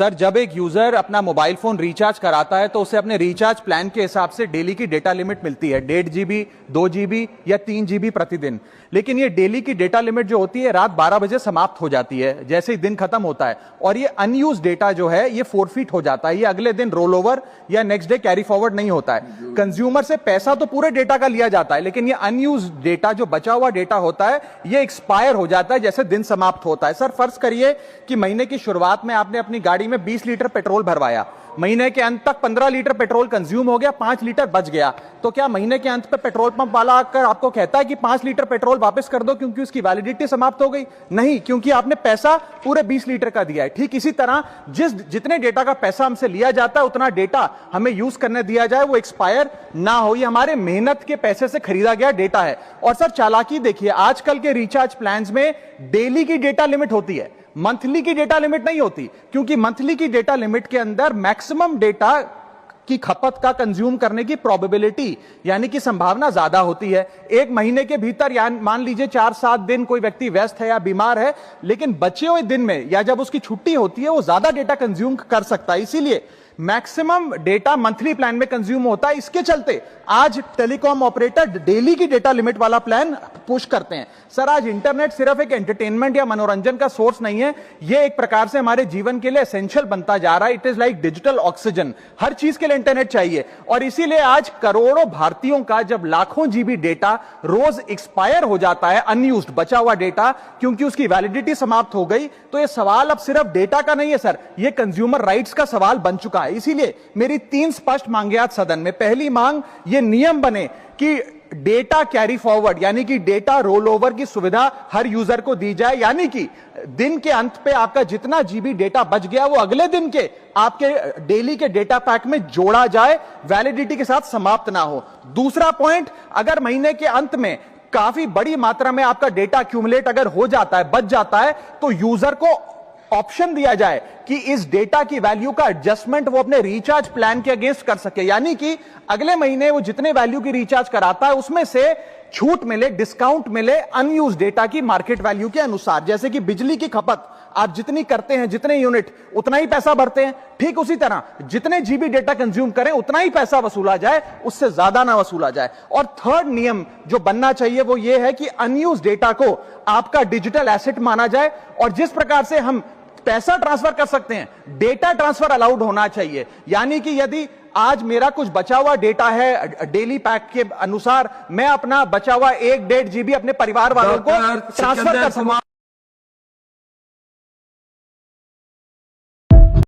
Sir, जब एक user अपना मोबाइल फोन रिचार्ज कराता है तो उसे अपने रिचार्ज प्लान के हिसाब से डेली की डेटा लिमिट मिलती है, 1.5 GB, 2 GB या 3 GB प्रतिदिन। लेकिन ये डेली की डेटा लिमिट जो होती है रात 12 बजे समाप्त हो जाती है, जैसे ही दिन खत्म होता है, और ये अनयूज डेटा जो है ये फोरफिट हो जाता है, ये अगले दिन रोल ओवर या नेक्स्ट डे कैरी फॉरवर्ड नहीं होता है। कंज्यूमर से पैसा तो पूरे डेटा का लिया जाता है, लेकिन ये अनयूज डेटा, जो बचा हुआ डेटा होता है, ये एक्सपायर हो जाता है जैसे दिन समाप्त होता है। सर, फर्ज करिए कि महीने की शुरुआत में आपने अपनी गाड़ी में 20 लीटर पेट्रोल भरवाया, महीने के अंत तक 15 लीटर पेट्रोल कंज्यूम हो गया, 5 लीटर बच गया, तो क्या महीने के अंत पे पेट्रोल पंप वाला आकर आपको कहता है कि 5 लीटर पेट्रोल वापस कर दो क्योंकि उसकी वैलिडिटी समाप्त हो गई? नहीं, क्योंकि आपने पैसा पूरे 20 लीटर का दिया है। ठीक इसी तरह जितने डेटा का पैसा हमसे लिया जाता है उतना डेटा हमें यूज करने दिया जाए, वो एक्सपायर ना हो। ये हमारे मेहनत के पैसे से खरीदा गया डेटा है। और सर, चालाकी देखिए, आजकल के रिचार्ज प्लान्स में डेली की डेटा लिमिट होती है, मंथली की डेटा लिमिट नहीं होती, क्योंकि मंथली की डेटा लिमिट के अंदर मैक्सिमम डेटा की खपत का कंज्यूम करने की प्रोबेबिलिटी यानी कि संभावना ज्यादा होती है। एक महीने के भीतर या मान लीजिए 4-7 दिन कोई व्यक्ति व्यस्त है या बीमार है, लेकिन बचे हुए दिन में या जब उसकी छुट्टी होती है वो ज्यादा डेटा कंज्यूम कर सकता है। इसीलिए मैक्सिमम डेटा मंथली प्लान में कंज्यूम होता है। इसके चलते आज टेलीकॉम ऑपरेटर डेली की डेटा लिमिट वाला प्लान पुश करते हैं। सर, आज इंटरनेट सिर्फ एक एंटरटेनमेंट या मनोरंजन का सोर्स नहीं है, यह एक प्रकार से हमारे जीवन के लिए एसेंशियल बनता जा रहा है। It is like digital oxygen. हर चीज के लिए इंटरनेट चाहिए, और इसीलिए आज करोड़ों भारतीयों का जब लाखों जीबी डेटा रोज एक्सपायर हो जाता है, अनयूज्ड बचा हुआ डेटा, क्योंकि उसकी वैलिडिटी समाप्त हो गई, तो यह सवाल अब सिर्फ डेटा का नहीं है सर, यह कंज्यूमर राइट्स का सवाल बन चुका है। इसीलिए मेरी 3 स्पष्ट मांगे आज सदन में। पहली मांग, ये नियम बने कि डेटा कैरी फॉरवर्ड यानी कि डेटा रोल ओवर की सुविधा हर यूजर को दी जाए, यानी कि दिन के अंत पे आपका जितना जीबी डेटा बच गया वो अगले दिन के आपके डेली के डेटा पैक में जोड़ा जाए, वैलिडिटी के साथ समाप्त ना हो। दूसरा पॉइंट, अगर महीने के अंत में काफी बड़ी मात्रा में आपका डेटा एक्यूमुलेट अगर हो जाता है, बच जाता है, तो यूजर को ऑप्शन दिया जाए कि इस डेटा की वैल्यू का एडजस्टमेंट वो अपने रिचार्ज प्लान के अगेंस्ट कर सके, यानी कि अगले महीने वो जितने वैल्यू की रिचार्ज कराता है उसमें से छूट मिले, डिस्काउंट मिले अनयूज डेटा की मार्केट वैल्यू के अनुसार। जैसे कि बिजली की खपत आप जितनी करते हैं, जितने यूनिट, उतना ही पैसा भरते हैं, ठीक उसी तरह जितने जीबी डेटा कंज्यूम करें उतना ही पैसा वसूला जाए, उससे ज्यादा ना वसूला जाए। और थर्ड नियम जो बनना चाहिए वो ये है कि अनयूज डेटा को आपका डिजिटल एसेट माना जाए, और जिस प्रकार से हम पैसा ट्रांसफर कर सकते हैं, डेटा ट्रांसफर अलाउड होना चाहिए। यानी कि यदि आज मेरा कुछ बचा हुआ डेटा है डेली पैक के अनुसार, मैं अपना बचा हुआ 1-1.5 GB अपने परिवार वालों को ट्रांसफर कर सकूं।